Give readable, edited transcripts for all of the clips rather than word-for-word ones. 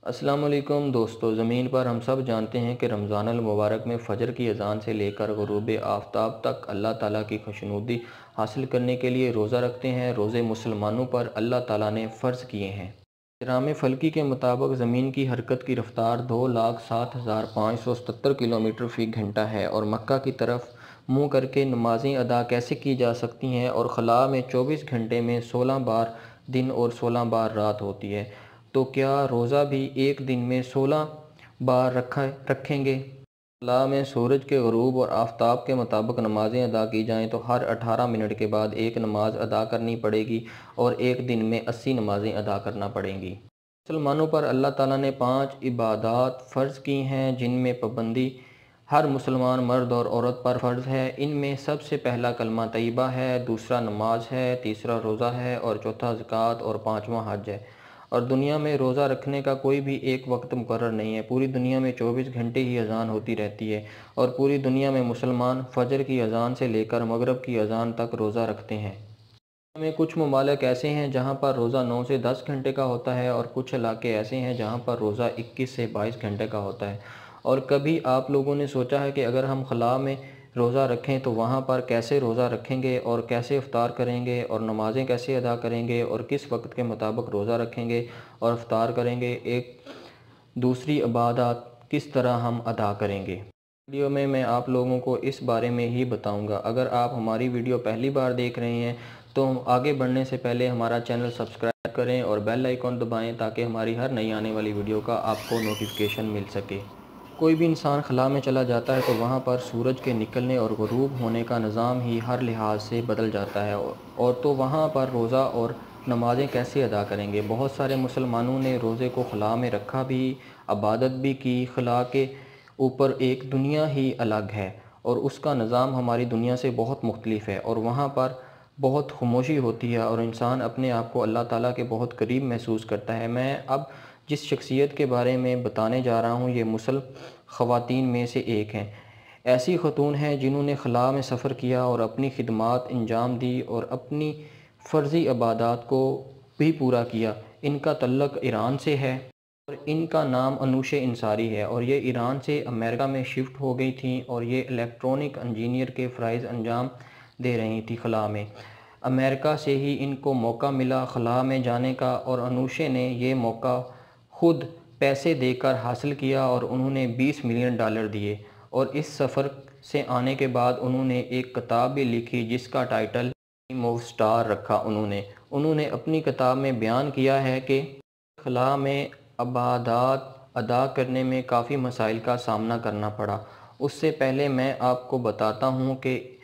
अस्सलाम वालेकुम दोस्तों। ज़मीन पर हम सब जानते हैं कि रमज़ान अल मुबारक में फ़जर की अज़ान से लेकर ग़ुरूब आफ्ताब तक अल्लाह ताला की खुशनुदी हासिल करने के लिए रोज़ा रखते हैं। रोज़े मुसलमानों पर अल्लाह ताला ने फ़र्ज़ किए हैं। इहराम फ़ल्की के मुताबिक ज़मीन की हरकत की रफ़्तार 2,07,577 किलोमीटर फ़ी घंटा है और मक्का की तरफ मुँह करके नमाज़ें अदा कैसे की जा सकती हैं और खला में 24 घंटे में 16 बार दिन और 16 बार रात होती है, तो क्या रोज़ा भी एक दिन में 16 बार रखेंगे? खला में सूरज के ग़ुरूब और आफ़ताब के मुताबिक नमाज़ें अदा की जाएँ तो हर 18 मिनट के बाद एक नमाज अदा करनी पड़ेगी और एक दिन में 80 नमाज़ें अदा करना पड़ेंगी। मुसलमानों पर अल्लाह ताला ने 5 इबादात फ़र्ज़ की हैं जिनमें पाबंदी हर मुसलमान मर्द और औरत पर फ़र्ज़ है। इनमें सबसे पहला कलमा तैयबा है, दूसरा नमाज है, तीसरा रोज़ा है और चौथा ज़कात और पाँचवां हज है। और दुनिया में रोज़ा रखने का कोई भी एक वक्त मुकर्रर नहीं है। पूरी दुनिया में 24 घंटे ही अज़ान होती रहती है और पूरी दुनिया में मुसलमान फ़जर की अज़ान से लेकर मगरिब की अज़ान तक रोज़ा रखते हैं। में कुछ ममालिक ऐसे हैं जहाँ पर रोज़ा 9 से 10 घंटे का होता है और कुछ इलाके ऐसे हैं जहाँ पर रोज़ा 21 से 22 घंटे का होता है। और कभी आप लोगों ने सोचा है कि अगर हम खला में रोज़ा रखें तो वहाँ पर कैसे रोज़ा रखेंगे और कैसे इफ़्तार करेंगे और नमाज़ें कैसे अदा करेंगे और किस वक्त के मुताबिक रोज़ा रखेंगे और इफ़्तार करेंगे, एक दूसरी इबादत किस तरह हम अदा करेंगे। वीडियो में मैं आप लोगों को इस बारे में ही बताऊंगा। अगर आप हमारी वीडियो पहली बार देख रहे हैं तो आगे बढ़ने से पहले हमारा चैनल सब्सक्राइब करें और बेल आइकॉन दबाएं ताकि हमारी हर नई आने वाली वीडियो का आपको नोटिफिकेशन मिल सके। कोई भी इंसान खला में चला जाता है तो वहाँ पर सूरज के निकलने और ग़ुरूब होने का निज़ाम ही हर लिहाज से बदल जाता है और तो वहाँ पर रोज़ा और नमाज़ें कैसे अदा करेंगे। बहुत सारे मुसलमानों ने रोज़े को खला में रखा भी, इबादत भी की। खला के ऊपर एक दुनिया ही अलग है और उसका निज़ाम हमारी दुनिया से बहुत मुख्तलिफ है और वहाँ पर बहुत खामोशी होती है और इंसान अपने आप को अल्लाह ताला के बहुत करीब महसूस करता है। मैं अब जिस शख्सियत के बारे में बताने जा रहा हूँ ये मुसल ख़वातीन में से एक हैं। ऐसी ख़तून हैं जिन्होंने खला में सफ़र किया और अपनी खिदमात अंजाम दी और अपनी फ़र्ज़ी इबादत को भी पूरा किया। इनका तल्लुक़ ईरान से है और इनका नाम अनूशे इंसारी है और ये ईरान से अमेरिका में शिफ्ट हो गई थी और ये इलेक्ट्रॉनिक इंजीनियर के फ़राइज़ अंजाम दे रही थी खला में। अमेरिका से ही इनको मौका मिला खला में जाने का और अनूशे ने ये मौका ख़ुद पैसे देकर हासिल किया और उन्होंने $20 मिलियन दिए और इस सफ़र से आने के बाद उन्होंने एक किताब भी लिखी जिसका टाइटल टीम ऑफ स्टार रखा। उन्होंने अपनी किताब में बयान किया है कि खला में इबादत अदा करने में काफ़ी मसाइल का सामना करना पड़ा। उससे पहले मैं आपको बताता हूँ कि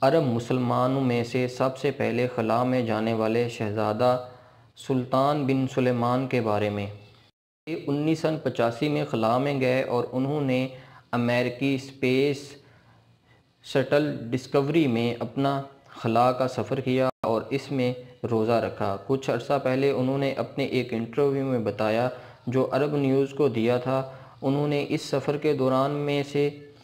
अरब मुसलमानों में से सबसे पहले खला में जाने वाले शहज़ादा सुल्तान बिन सुलेमान के बारे में। ये 1985 में खला में गए और उन्होंने अमेरिकी स्पेस शटल डिस्कवरी में अपना खला का सफ़र किया और इसमें रोज़ा रखा। कुछ अर्सा पहले उन्होंने अपने एक इंटरव्यू में बताया जो अरब न्यूज़ को दिया था। उन्होंने इस सफ़र के दौरान में से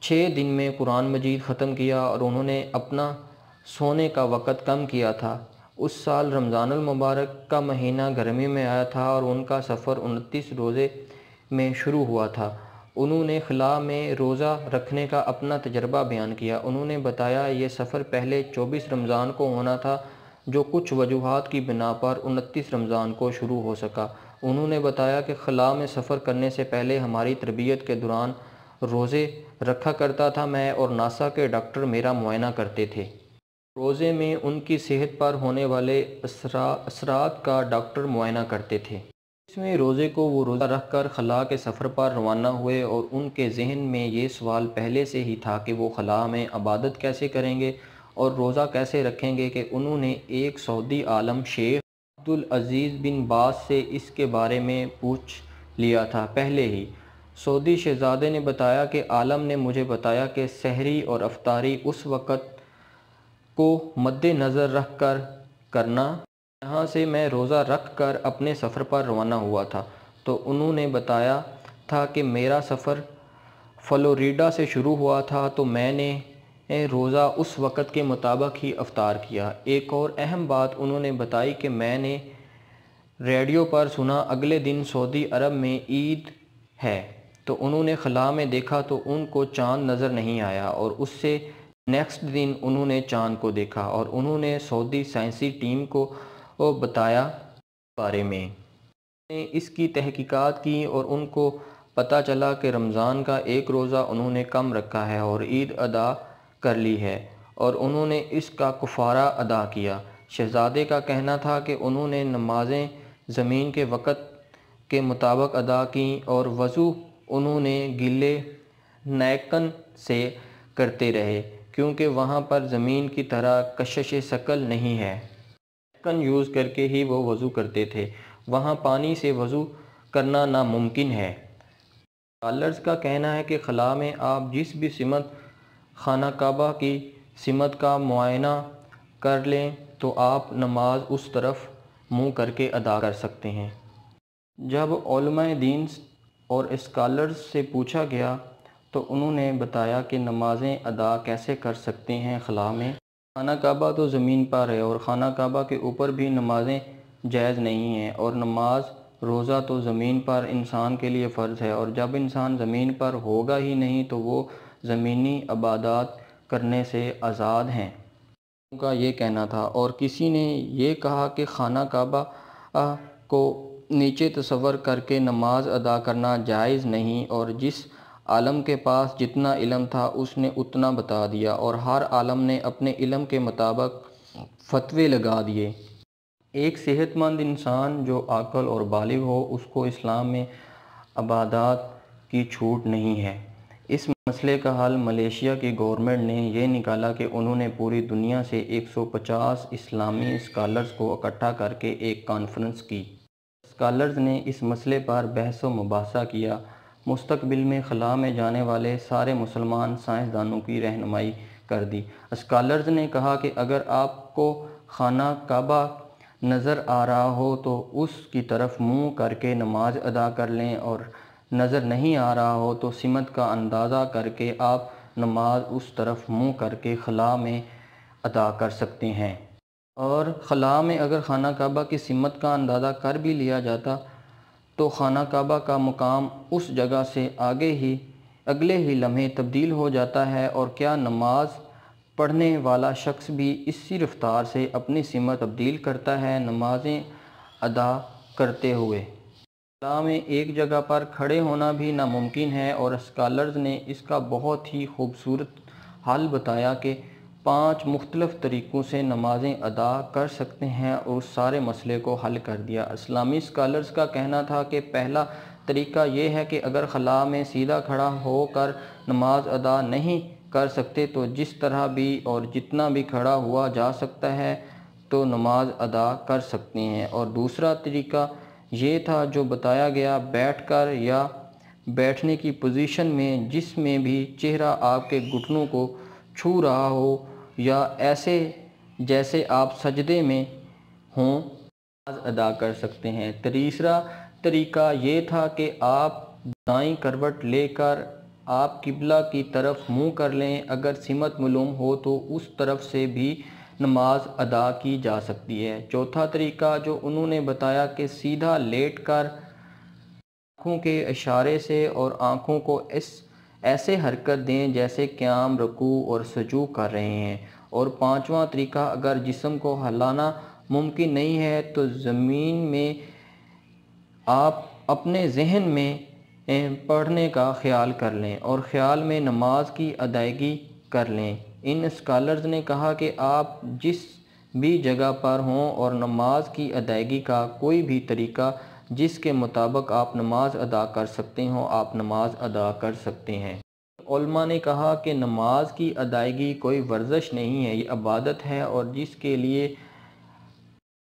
6 दिन में कुरान मजीद ख़त्म किया और उन्होंने अपना सोने का वक़्त कम किया था। उस साल रमज़ान अल मुबारक का महीना गर्मी में आया था और उनका सफ़र 29 रोज़े में शुरू हुआ था। उन्होंने खला में रोज़ा रखने का अपना तजर्बा बयान किया। उन्होंने बताया ये सफ़र पहले 24 रमज़ान को होना था जो कुछ वजूहात की बिना पर 29 रमज़ान को शुरू हो सका। उन्होंने बताया कि खला में सफ़र करने से पहले हमारी तरबियत के दौरान रोज़े रखा करता था मैं और नासा के डॉक्टर मेरा मुआयना करते थे। रोज़े में उनकी सेहत पर होने वाले असरात का डॉक्टर मुआयना करते थे। इसमें रोज़े को वो रोज़ा रख कर खला के सफ़र पर रवाना हुए और उनके जहन में ये सवाल पहले से ही था कि वो खला में इबादत कैसे करेंगे और रोज़ा कैसे रखेंगे कि उन्होंने एक सऊदी आलम शेख अब्दुल अज़ीज़ बिन बाज से इसके बारे में पूछ लिया था पहले ही। सऊदी शहज़ादे ने बताया कि आलम ने मुझे बताया कि सहरी और अफ्तारी उस वक़्त को मद्देनज़र रख कर करना। यहाँ से मैं रोज़ा रख कर अपने सफ़र पर रवाना हुआ था। तो उन्होंने बताया था कि मेरा सफ़र फ़्लोरिडा से शुरू हुआ था तो मैंने रोज़ा उस वक़्त के मुताबिक ही इफ़्तार किया। एक और अहम बात उन्होंने बताई कि मैंने ریڈیو پر سنا اگلے دن سعودی عرب میں عید ہے، تو انہوں نے خلا میں دیکھا تو ان کو چاند نظر نہیں آیا، اور اس سے نیکسٹ دن انہوں نے چاند کو دیکھا اور انہوں نے سعودی سائنسی ٹیم کو بتایا بارے میں نے اس کی تحقیقات کی، اور ان کو پتہ چلا کہ رمضان کا ایک روزہ انہوں نے کم رکھا ہے اور عید ادا کر لی ہے، اور انہوں نے اس کا کفارہ ادا کیا۔ شہزادے کا کہنا تھا کہ انہوں نے نمازیں زمین کے وقت کے مطابق ادا کیں، اور وضو انہوں نے گیلے نیپکن سے کرتے رہے، کیونکہ وہاں پر زمین کی طرح کشش ثقل نہیں ہے۔ نیپکن یوز کر کے ہی وہ وضو کرتے تھے، وہاں پانی سے وضو کرنا ناممکن ہے۔ اسکالرز کا کہنا ہے کہ خلا میں آپ جس بھی سمت خانہ کعبہ کی سمت کا معائنہ کر لیں تو آپ نماز اس طرف منہ کر کے ادا کر سکتے ہیں۔ جب علماء دین اور اسکالرز سے پوچھا گیا تو انہوں نے بتایا کہ نمازیں ادا کیسے کر سکتے ہیں خلا میں۔ خانہ کعبہ تو زمین پر ہے، اور خانہ کعبہ کے اوپر بھی نمازیں جائز نہیں ہیں، اور نماز روزہ تو زمین پر انسان کے لیے فرض ہے، اور جب انسان زمین پر ہوگا ہی نہیں تو وہ زمینی عبادات کرنے سے آزاد ہیں۔ ان کا یہ کہنا تھا، اور کسی نے یہ کہا کہ خانہ کعبہ کو نیچے تصور کر کے نماز ادا کرنا جائز نہیں، اور جس عالم کے پاس جتنا علم تھا اس نے اتنا بتا دیا، اور ہر عالم نے اپنے علم کے مطابق فتوے لگا دیے۔ ایک صحت مند انسان جو عاقل اور بالغ ہو اس کو اسلام میں عبادات کی چھوٹ نہیں ہے۔ اس مسئلے کا حل ملائیشیا کی گورنمنٹ نے یہ نکالا کہ انہوں نے پوری دنیا سے 150 اسلامی اسکالرز کو اکٹھا کر کے ایک کانفرنس کی۔ اسکالرز نے اس مسئلے پر بحث و مباحثہ کیا۔ مستقبل میں خلا میں جانے والے سارے مسلمان سائنسدانوں کی رہنمائی کر دی۔ اسکالرز نے کہا کہ اگر آپ کو خانہ کعبہ نظر آ رہا ہو تو اس کی طرف منہ کر کے نماز ادا کر لیں، اور نظر نہیں آ رہا ہو تو سمت کا اندازہ کر کے آپ نماز اس طرف منہ کر کے خلا میں ادا کر سکتے ہیں۔ اور خلا میں اگر خانہ کعبہ کی سمت کا اندازہ کر بھی لیا جاتا تو خانہ کعبہ کا مقام اس جگہ سے اگلے ہی لمحے تبدیل ہو جاتا ہے، اور کیا نماز پڑھنے والا شخص بھی اسی رفتار سے اپنی سمت تبدیل کرتا ہے نمازیں ادا کرتے ہوئے؟ خلا میں ایک جگہ پر کھڑے ہونا بھی ناممکن ہے، اور اسکالرز نے اس کا بہت ہی خوبصورت حل بتایا کہ 5 مختلف طریقوں سے نمازیں ادا کر سکتے ہیں، اور اس سارے مسئلے کو حل کر دیا۔ اسلامی اسکالرز کا کہنا تھا کہ پہلا طریقہ یہ ہے کہ اگر خلا میں سیدھا کھڑا ہو کر نماز ادا نہیں کر سکتے تو جس طرح بھی اور جتنا بھی کھڑا ہوا جا سکتا ہے تو نماز ادا کر سکتے ہیں، اور دوسرا طریقہ یہ تھا جو بتایا گیا، بیٹھ کر یا بیٹھنے کی پوزیشن میں جس میں بھی چہرہ آپ کے گھٹنوں کو چھو رہا ہو یا ایسے جیسے آپ سجدے میں ہوں نماز ادا کر سکتے ہیں۔ تیسرا طریقہ یہ تھا کہ آپ دائیں کروٹ لے کر آپ قبلہ کی طرف منہ کر لیں، اگر سمت معلوم ہو تو اس طرف سے بھی نماز ادا کی جا سکتی ہے۔ چوتھا طریقہ جو انہوں نے بتایا کہ سیدھا لیٹ کر آنکھوں کے اشارے سے اور آنکھوں کو ایسے حرکت دیں جیسے قیام، رکوع اور سجود کر رہے ہیں۔ اور پانچواں طریقہ اگر جسم کو ہلانا ممکن نہیں ہے تو زمین میں آپ اپنے ذہن میں پڑھنے کا خیال کر لیں اور خیال میں نماز کی ادائیگی کر لیں۔ ان اسکالرز نے کہا کہ آپ جس بھی جگہ پر ہوں اور نماز کی ادائیگی کا کوئی بھی طریقہ جس کے مطابق آپ نماز ادا کر سکتے ہوں آپ نماز ادا کر سکتے ہیں۔ علماء نے کہا کہ نماز کی ادائیگی کوئی ورزش نہیں ہے، یہ عبادت ہے، اور جس کے لیے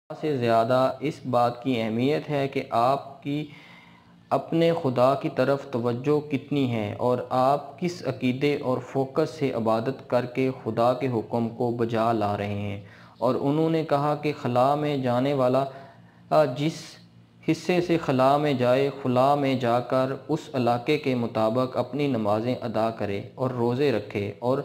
سے زیادہ اس بات کی اہمیت ہے کہ آپ کی اپنے خدا کی طرف توجہ کتنی ہے اور آپ کس عقیدے اور فوکس سے عبادت کر کے خدا کے حکم کو بجا لا رہے ہیں۔ اور انہوں نے کہا کہ خلا میں جانے والا جس حصے سے خلا میں جائے، خلا میں جا کر اس علاقے کے مطابق اپنی نمازیں ادا کرے اور روزے رکھے، اور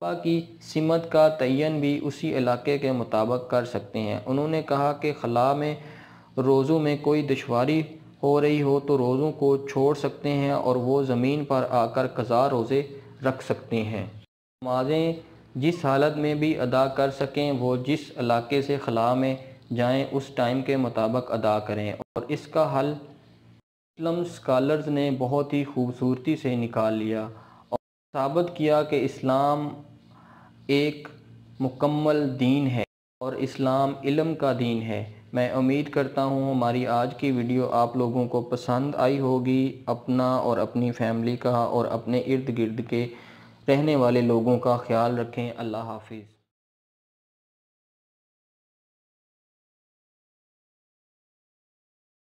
کعبہ کی سمت کا تعین بھی اسی علاقے کے مطابق کر سکتے ہیں۔ انہوں نے کہا کہ خلا میں روزوں میں کوئی دشواری ہو رہی ہو تو روزوں کو چھوڑ سکتے ہیں اور وہ زمین پر آ کر قضا روزے رکھ سکتے ہیں۔ نمازیں جس حالت میں بھی ادا کر سکیں وہ جس علاقے سے خلا میں جائیں اس ٹائم کے مطابق ادا کریں، اور اس کا حل مسلم سکالرز نے بہت ہی خوبصورتی سے نکال لیا اور ثابت کیا کہ اسلام ایک مکمل دین ہے اور اسلام علم کا دین ہے۔ میں امید کرتا ہوں ہماری آج کی ویڈیو آپ لوگوں کو پسند آئی ہوگی۔ اپنا اور اپنی فیملی کا اور اپنے ارد گرد کے رہنے والے لوگوں کا خیال رکھیں۔ اللہ حافظ۔